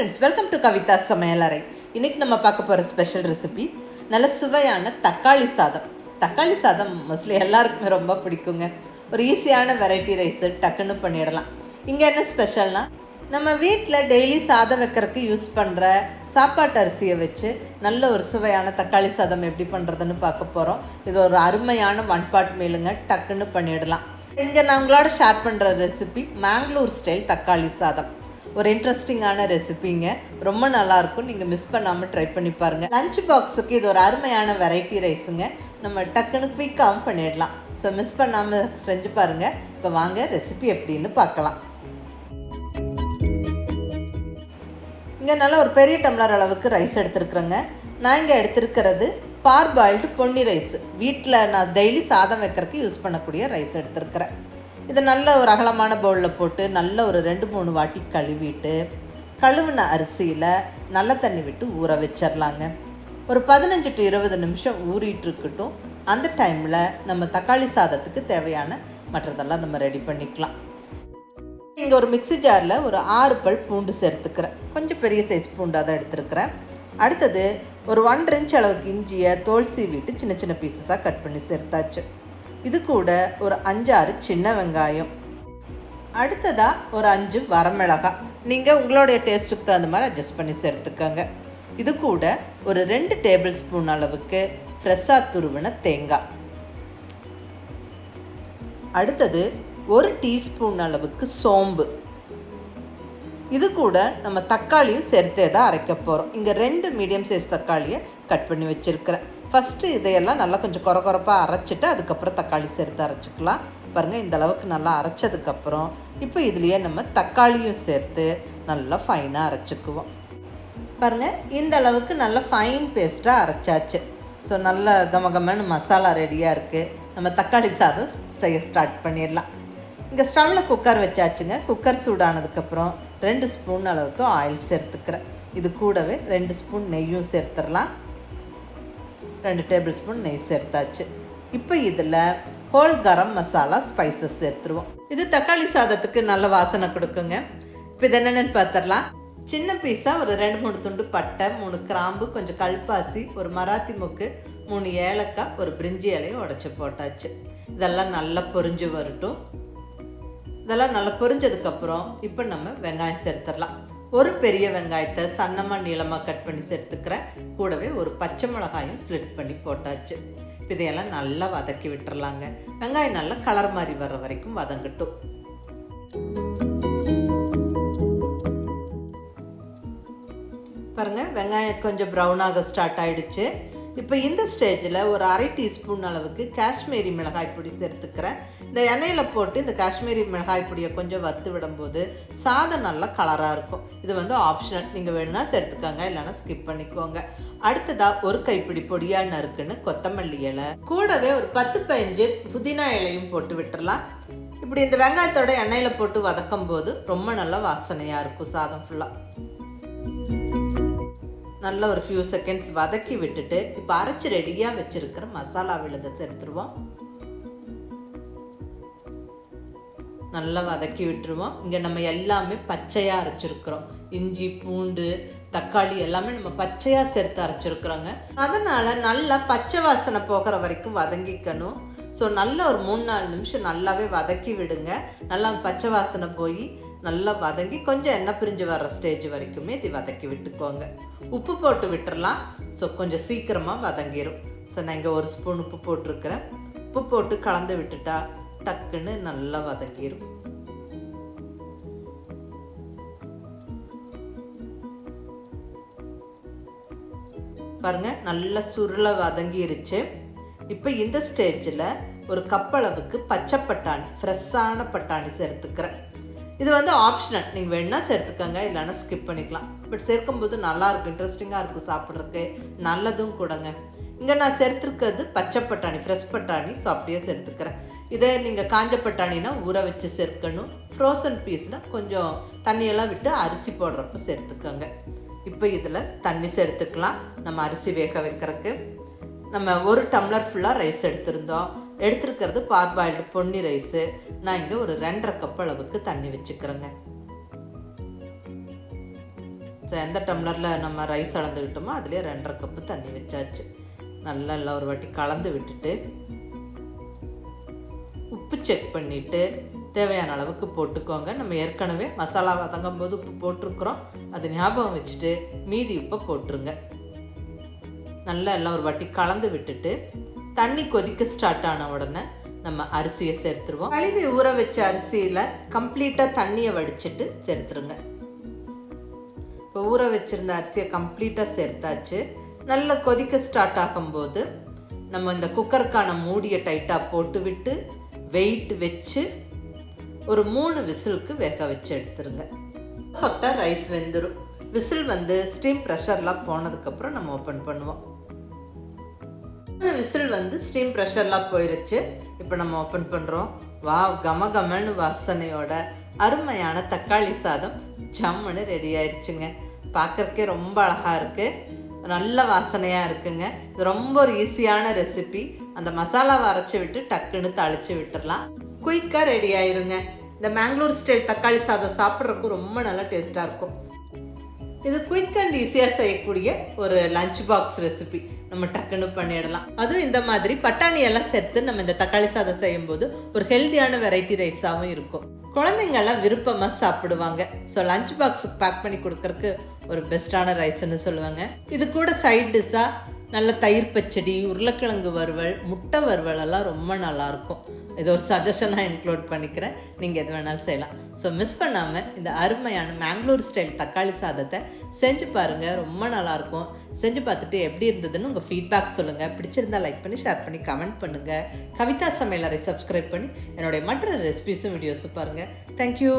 friends, welcome to KAVITHASAMAYALARAI. இன்னைக்கு நம்ம பார்க்க போற ஸ்பெஷல் ரெசிபி நல்ல சுவையான தக்காளி சாதம். தக்காளி சாதம் மோஸ்ட்லி எல்லாருக்குமே ரொம்ப பிடிக்குங்க. ஒரு ஈஸியான வெரைட்டி ரைஸ் டக்குன்னு பண்ணிடலாம். இங்க என்ன ஸ்பெஷல்னா நம்ம வீட்டில் டெய்லி சாதம் வைக்கிறதுக்கு யூஸ் பண்ணுற சாப்பாட்டு அரிசியை வச்சு நல்ல ஒரு சுவையான தக்காளி சாதம் எப்படி பண்ணுறதுன்னு பார்க்க போகிறோம். இது ஒரு அருமையான ஒன் பாட் மீலுங்க, டக்குன்னு பண்ணிடலாம். இங்கே நான் உங்களோட ஷேர் பண்ணுற ரெசிபி மேங்களூர் ஸ்டைல் தக்காளி சாதம். ஒரு இன்ட்ரெஸ்டிங்கான ரெசிபிங்க, ரொம்ப நல்லாயிருக்கும். நீங்கள் மிஸ் பண்ணாமல் ட்ரை பண்ணி பாருங்கள். லஞ்ச் பாக்ஸுக்கு இது ஒரு அருமையான வெரைட்டி ரைஸுங்க. நம்ம டக்குன்னு குயிக்காகவும் பண்ணிடலாம். ஸோ மிஸ் பண்ணாமல் செஞ்சு பாருங்கள். இப்போ வாங்க ரெசிபி எப்படின்னு பார்க்கலாம். இங்கே நல்லா ஒரு பெரிய டம்ளர் அளவுக்கு ரைஸ் எடுத்துருக்குறேங்க. நான் இங்கே எடுத்துருக்கிறது பார்பாயில்டு பொன்னி ரைஸ். வீட்டில் நான் டெய்லி சாதம் வைக்கிறதுக்கு யூஸ் பண்ணக்கூடிய ரைஸ் எடுத்துருக்கிறேன். இதை நல்ல ஒரு அகலமான பவுலில் போட்டு நல்ல ஒரு 2-3 வாட்டி கழுவிட்டு கழுவின அரிசியில் நல்ல தண்ணி விட்டு ஊற வச்சிடலாங்க. ஒரு 15 to 20 நிமிஷம் ஊறிட்டு இருக்கட்டும். அந்த டைமில் நம்ம தக்காளி சாதத்துக்கு தேவையான மற்றதெல்லாம் நம்ம ரெடி பண்ணிக்கலாம். இங்கே ஒரு மிக்ஸி ஜாரில் ஒரு 6 பல் பூண்டு சேர்த்துக்கிறேன். கொஞ்சம் பெரிய சைஸ் பூண்டாக தான் எடுத்துருக்கிறேன். அடுத்தது ஒரு 1.5 inch அளவுக்கு இஞ்சியை தோல் சீவிட்டு சின்ன சின்ன பீசஸாக கட் பண்ணி சேர்த்தாச்சு. இது கூட ஒரு 5-6 சின்ன வெங்காயம், அடுத்ததாக ஒரு 5 வரமிளகாய். நீங்கள் உங்களுடைய டேஸ்ட்டுக்கு தகுந்த மாதிரி அட்ஜஸ்ட் பண்ணி சேர்த்துக்கோங்க. இது கூட ஒரு 2 டேபிள் ஸ்பூன் அளவுக்கு ஃப்ரெஷ்ஷாக துருவின தேங்காய், அடுத்தது 1 டீஸ்பூன் அளவுக்கு சோம்பு. இது கூட நம்ம தக்காளியும் சேர்த்தே தான் அரைக்க போகிறோம். இங்கே 2 மீடியம் சைஸ் தக்காளியை கட் பண்ணி வச்சுருக்கிறேன். ஃபஸ்ட்டு இதையெல்லாம் நல்லா கொஞ்சம் கொரப்பாக அரைச்சிட்டு அதுக்கப்புறம் தக்காளி சேர்த்து அரைச்சிக்கலாம். பாருங்கள், இந்த அளவுக்கு நல்லா அரைச்சதுக்கப்புறம் இப்போ இதுலேயே நம்ம தக்காளியும் சேர்த்து நல்லா ஃபைனாக அரைச்சிக்குவோம். பாருங்கள், இந்த அளவுக்கு நல்லா ஃபைன் பேஸ்ட்டாக அரைச்சாச்சு. ஸோ நல்லா கமகமன்னு மசாலா ரெடியாக இருக்குது. நம்ம தக்காளி சாதம் ஸ்டார்ட் பண்ணிடலாம். இங்கே ஸ்டவ்வில் குக்கர் வச்சாச்சுங்க. குக்கர் சூடானதுக்கப்புறம் 2 ஸ்பூன் அளவுக்கு ஆயில் சேர்த்துக்கிறேன். இது கூடவே 2 ஸ்பூன் நெய்யும் சேர்த்துடலாம். 2 டேபிள் ஸ்பூன் நெய் சேர்த்தாச்சு. இப்போ இதில் ஹோல் கரம் மசாலா ஸ்பைசஸ் சேர்த்துருவோம். இது தக்காளி சாதத்துக்கு நல்ல வாசனை கொடுக்குங்க. இப்போ இது என்னென்னு பார்த்துடலாம். சின்ன பீஸாக ஒரு 2-3 துண்டு பட்டை, 3 கிராம்பு, கொஞ்சம் கல்பாசி, ஒரு மராத்தி மொக்கு, 3 ஏலக்காய், ஒரு பிரிஞ்சி இலையும் உடச்சி போட்டாச்சு. இதெல்லாம் நல்லா பொரிஞ்சு வரட்டும். இதெல்லாம் நல்லா பொரிஞ்சதுக்கப்புறம் இப்போ நம்ம வெங்காயம் சேர்த்துடலாம். ஒரு பெரிய வெங்காயத்தை சன்னமாக நீளமாக கட் பண்ணி சேர்த்துக்கிறேன். கூடவே ஒரு பச்சை மிளகாயும் ஸ்லிட் பண்ணி போட்டாச்சு. இதையெல்லாம் நல்லா வதக்கி விட்டுறலாங்க. வெங்காயம் நல்லா கலர் மாதிரி வர்ற வரைக்கும் வதங்கட்டும். பாருங்கள், வெங்காயம் கொஞ்சம் ப்ரௌனாக ஸ்டார்ட் ஆகிடுச்சு. இப்போ இந்த ஸ்டேஜில் ஒரு 1/2 டீஸ்பூன் அளவுக்கு காஷ்மீரி மிளகாய் பொடி சேர்த்துக்கிறேன். இந்த எண்ணெயில் போட்டு இந்த காஷ்மீரி மிளகாய் பொடியை கொஞ்சம் வறுத்து விடும்போது சாதம் நல்லா கலராக இருக்கும். இது ஆப்ஷனல், நீங்கள் வேணும்னா சேர்த்துக்கோங்க, இல்லைன்னா ஸ்கிப் பண்ணிக்கோங்க. அடுத்ததாக ஒரு கைப்பிடி பொடியாக நறுக்குன்னு கொத்தமல்லி இலை, கூடவே ஒரு 10-15 புதினா இலையும் போட்டு விட்டுடலாம். இப்படி இந்த வெங்காயத்தோட எண்ணெயில் போட்டு வதக்கும் போது ரொம்ப நல்லா வாசனையாக இருக்கும் சாதம் ஃபுல்லாக. நல்லா ஒரு ஃபியூ செகண்ட்ஸ் வதக்கி விட்டுட்டு இப்போ அரைச்சி ரெடியாக வச்சுருக்கிற மசாலா விழுதை சேர்த்துருவோம். நல்லா வதக்கி விட்டுருவோம். இங்கே நம்ம எல்லாமே பச்சையாக அரைச்சிருக்கிறோம். இஞ்சி, பூண்டு, தக்காளி எல்லாமே நம்ம பச்சையாக சேர்த்து அரைச்சிருக்கிறோங்க. அதனால் நல்லா பச்சை வாசனை போகிற வரைக்கும் வதங்கிக்கணும். ஸோ நல்லா ஒரு 3-4 நிமிஷம் நல்லாவே வதக்கி விடுங்க. நல்லா பச்சை வாசனை போய் நல்லா வதங்கி கொஞ்சம் எண்ணெய் பிரிஞ்சு வர்ற ஸ்டேஜ் வரைக்குமே இது வதக்கி விட்டுக்கோங்க. உப்பு போட்டு விட்டுறலாம். ஸோ கொஞ்சம் சீக்கிரமாக வதங்கிடும். ஸோ நான் இங்கே 1 ஸ்பூன் உப்பு போட்டிருக்கிறேன். உப்பு போட்டு கலந்து விட்டுட்டா டக்குன்னு நல்லா வதங்கிடும். பாருங்கள், நல்லா சுருளை வதங்கிருச்சு. இப்போ இந்த ஸ்டேஜில் ஒரு கப்பளவுக்கு பச்சை பட்டாணி, ஃப்ரெஷ்ஷான பட்டாணி சேர்த்துக்கிறேன். இது ஆப்ஷனல், நீங்கள் வேணுன்னா சேர்த்துக்கோங்க, இல்லைன்னா ஸ்கிப் பண்ணிக்கலாம். பட் சேர்க்கும்போது நல்லாயிருக்கும், இன்ட்ரெஸ்டிங்காக இருக்கும் சாப்பிட்றதுக்கு, நல்லதும் கூடங்க. இங்கே நான் சேர்த்துருக்கிறது பச்சை பட்டாணி, ஃப்ரெஷ் பட்டாணி. ஸோ அப்படியே சேர்த்துக்கிறேன். இதை நீங்கள் காஞ்ச பட்டாணினா ஊற வச்சு சேர்க்கணும். ஃப்ரோசன் பீஸ்னால் கொஞ்சம் தண்ணியெல்லாம் விட்டு அரிசி போடுறப்போ சேர்த்துக்கோங்க. இப்போ இதில் தண்ணி சேர்த்துக்கலாம். நம்ம அரிசி வேக வைக்கிறதுக்கு நம்ம 1 டம்ளர் ஃபுல்லாக ரைஸ் எடுத்துருக்கிறது பார்பாயில்டு பொன்னி ரைஸு. நான் இங்கே ஒரு 2.5 கப் அளவுக்கு தண்ணி வச்சுக்கிறேங்க. ஸோ எந்த டம்ளரில் நம்ம ரைஸ் அளந்துக்கிட்டோமோ அதுலேயே 2.5 கப்பு தண்ணி வச்சாச்சு. நல்லா எல்லாம் ஒரு வாட்டி கலந்து விட்டுட்டு உப்பு செக் பண்ணிவிட்டு தேவையான அளவுக்கு போட்டுக்கோங்க. நம்ம ஏற்கனவே மசாலா வதங்கும் போது உப்பு போட்டிருக்கிறோம், அது ஞாபகம் வச்சுட்டு மீதி உப்பை போட்டுருங்க. நல்லா எல்லாம் ஒரு வாட்டி கலந்து விட்டுட்டு தண்ணி கொதிக்க ஸ்டார்ட் ஆன உடனே நம்ம அரிசியை சேர்த்துருவோம். கழுவி ஊற வச்ச அரிசியில் கம்ப்ளீட்டாக தண்ணியை வடிச்சிட்டு சேர்த்துருங்க. இப்போ ஊற வச்சுருந்த அரிசியை கம்ப்ளீட்டாக சேர்த்தாச்சு. நல்லா கொதிக்க ஸ்டார்ட் ஆகும்போது நம்ம இந்த குக்கருக்கான மூடியை டைட்டாக போட்டு விட்டு வெயிட் வச்சு ஒரு 3 விசிலுக்கு வேக வச்சு எடுத்துருங்க. பர்ஃபெக்டாக ரைஸ் வெந்துடும். விசில் வந்து ஸ்டீம் ப்ரெஷர்லாம் போனதுக்கப்புறம் நம்ம ஓப்பன் பண்ணுவோம். விசில் வந்து ஸ்டீம் ப்ரெஷர்லாம் போயிருச்சு. இப்போ நம்ம ஓப்பன் பண்ணுறோம். கமகமன்னு வாசனையோட அருமையான தக்காளி சாதம் ஜம்முன்னு ரெடி ஆயிடுச்சுங்க. பார்க்குறக்கே ரொம்ப அழகாக இருக்குது, நல்ல வாசனையாக இருக்குங்க. இது ரொம்ப ஒரு ஈஸியான ரெசிபி. அந்த மசாலாவை அரைச்சி விட்டு டக்குன்னு தாளித்து விட்டுடலாம், குயிக்காக ரெடி ஆயிருங்க. இந்த மேங்களூர் ஸ்டைல் தக்காளி சாதம் சாப்பிட்றதுக்கு ரொம்ப நல்லா டேஸ்ட்டாக இருக்கும். இது குயிக் அண்ட் ஈஸியாக செய்யக்கூடிய ஒரு லஞ்ச் பாக்ஸ் ரெசிபி. நம்ம டக்குன்னு பண்ணிடலாம். அதுவும் இந்த மாதிரி பட்டாணி எல்லாம் சேர்த்து நம்ம இந்த தக்காளி சாதம் செய்யும்போது ஒரு ஹெல்த்தியான வெரைட்டி ரைஸாகவும் இருக்கும். குழந்தைங்கள்லாம் விருப்பமாக சாப்பிடுவாங்க. ஸோ லஞ்ச் பாக்ஸுக்கு பேக் பண்ணி கொடுக்கறக்கு ஒரு பெஸ்ட்டான ரைஸ்ன்னு சொல்லுவாங்க. இது கூட சைட் டிஷ்ஷாக நல்ல தயிர் பச்சடி, உருளைக்கிழங்கு வறுவல், முட்டை வறுவல் எல்லாம் ரொம்ப நல்லாயிருக்கும். இது ஒரு சஜஷனாக இன்க்ளூட் பண்ணிக்கிறேன், நீங்கள் எது வேணாலும் செய்யலாம். ஸோ மிஸ் பண்ணாமல் இந்த அருமையான மேங்களூர் ஸ்டைல் தக்காளி சாதத்தை செஞ்சு பாருங்கள், ரொம்ப நல்லாயிருக்கும். செஞ்சு பார்த்துட்டு எப்படி இருந்ததுன்னு உங்கள் ஃபீட்பேக் சொல்லுங்கள். பிடிச்சிருந்தால் லைக் பண்ணி ஷேர் பண்ணி கமெண்ட் பண்ணுங்கள். கவிதா சமையலறை சப்ஸ்கிரைப் பண்ணி என்னுடைய மற்ற ரெசிபிஸும் வீடியோஸும் பாருங்கள். தேங்க்யூ.